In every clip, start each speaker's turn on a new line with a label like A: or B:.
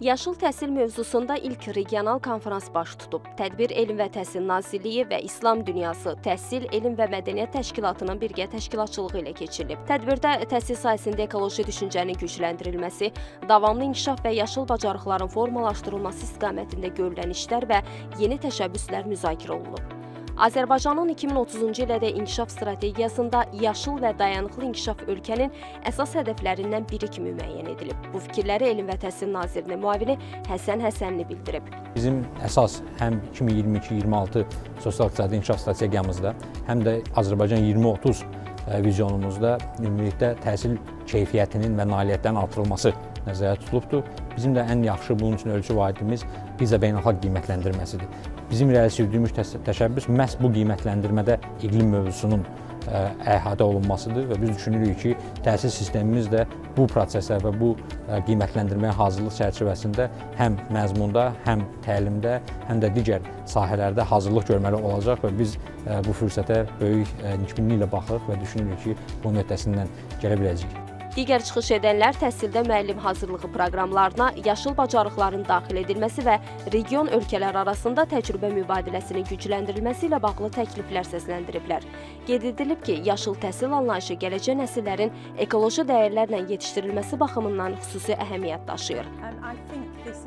A: Yaşıl təhsil mövzusunda ilk regional konferans baş tutub. Tədbir Elm və Təhsil Nazirliyi və İslam Dünyası Təhsil, Elm və Mədəniyyət Təşkilatının birgə təşkilatçılığı ilə keçirilib. Tədbirdə təhsil sahəsində ekoloji düşüncənin gücləndirilməsi, davamlı inkişaf və yaşıl bacarıqların formalaşdırılması istiqamətində görülən işlər və yeni təşəbbüslər müzakirə olunub. Azərbaycanın 2030-cu ildə inkişaf strategiyasında yaşıl və dayanıqlı inkişaf ölkənin əsas hədəflərindən biri kimi müəyyən edilib. Bu fikirləri Elm və Təhsil Nazirinin müavini Həsən Həsənli bildirib.
B: Bizim əsas həm 2022-26 sosial-iqtisadi inkişaf strategiyamızda, həm də Azərbaycan 2030 vizyonumuzda ümumilikdə təhsil keyfiyyətinin və nailiyyətlərin artırılması nəzərdə tutulubdur. Bizim də ən yaxşı bunun üçün ölçü vahidimiz PISA beynəlxalq qiymətləndirməsidir. Bizim irəli sürdüyümüz təşəbbüs məhz bu qiymətləndirmədə iqlim mövzusunun əhatə olunmasıdır və biz düşünürük ki, təhsil sistemimiz də bu prosesə və bu qiymətləndirməyə hazırlıq çərçivəsində həm məzmunda, həm təlimdə, həm də digər sahələrdə hazırlıq görməli olacaq və biz bu fürsətə böyük nikbinliklə baxırıq və düşünürük ki, bunun öhdəsindən gələ biləcəyik.
A: Digər çıxış edənlər təhsildə müəllim hazırlığı proqramlarına yaşıl bacarıqların daxil edilməsi və region ölkələr arasında təcrübə mübadiləsinin gücləndirilməsi ilə bağlı təkliflər səsləndiriblər. Qeyd edilib ki, yaşıl təhsil anlayışı gələcək nəsillərin ekoloji dəyərlərlə yetişdirilməsi baxımından xüsusi əhəmiyyət daşıyır.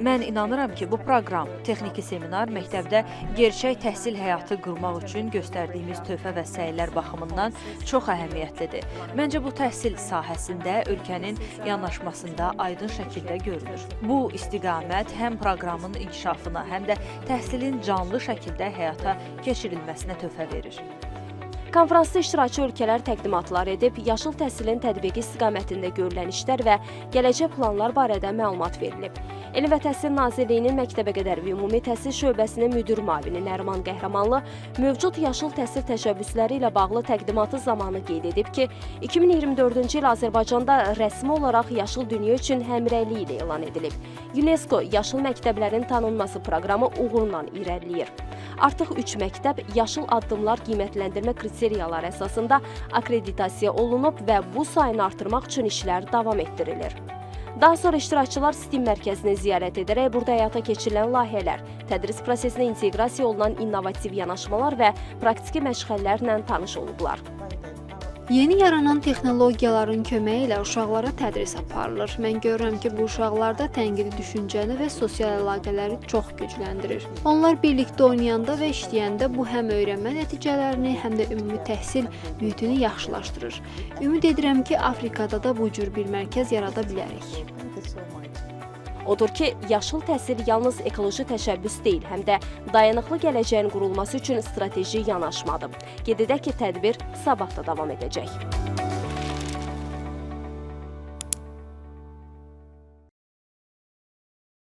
C: Mən inanıram ki, bu proqram, texniki seminar məktəbdə gerçək təhsil həyatı qurmaq üçün göstərdiyimiz töhfə və səylər baxımından çox əhəmiyyətlidir. Məncə bu təhsil sahəsində ölkənin yanaşmasında aydın şəkildə görünür. Bu istiqamət həm proqramın inkişafına, həm də təhsilin canlı şəkildə həyata keçirilməsinə töhfə verir.
A: Konferansda iştirakçı ölkələr təqdimatlar edib, yaşıl təhsilin tətbiqi istiqamətində görülən işlər və gələcək planlar barədə məlumat verilib. Elm və Təhsil Nazirliyinin Məktəbəqədər və Ümumi Təhsil Şöbəsinin müdir müavini Nəriman Qəhrəmanlı mövcud yaşıl təhsil təşəbbüsləri ilə bağlı təqdimatı zamanı qeyd edib ki, 2024-cü il Azərbaycanda rəsmi olaraq yaşıl dünya üçün həmrəylik ilə elan edilib. UNESCO yaşıl məktəblərin tanınması proqramı uğurla irəliləyir. Artıq 3 məktəb yaşıl addımlar qiymətləndirmə kriteriyaları əsasında akreditasiya olunub və bu sayını artırmaq üçün işlər davam etdirilir. Daha sonra iştirakçılar STEAM mərkəzini ziyarət edərək burada həyata keçirilən layihələr, tədris prosesinə inteqrasiya olunan innovativ yanaşmalar və praktiki məşğələlərlə tanış olublar.
D: Yeni yaranan texnologiyaların köməyi ilə uşaqlara tədris aparılır. Mən görürəm ki, bu uşaqlarda tənqidi düşüncəni və sosial əlaqələri çox gücləndirir. Onlar birlikdə oynayanda və işləyəndə bu həm öyrənmə nəticələrini, həm də ümumi təhsil mühitini yaxşılaşdırır. Ümid edirəm ki, Afrikada da bu cür bir mərkəz yarada bilərik.
A: Odur ki, yaşıl təhsil yalnız ekoloji təşəbbüs deyil, həm də dayanıqlı gələcəyin qurulması üçün strateji yanaşmadır. Qeyd edək ki, tədbir sabah da davam edəcək.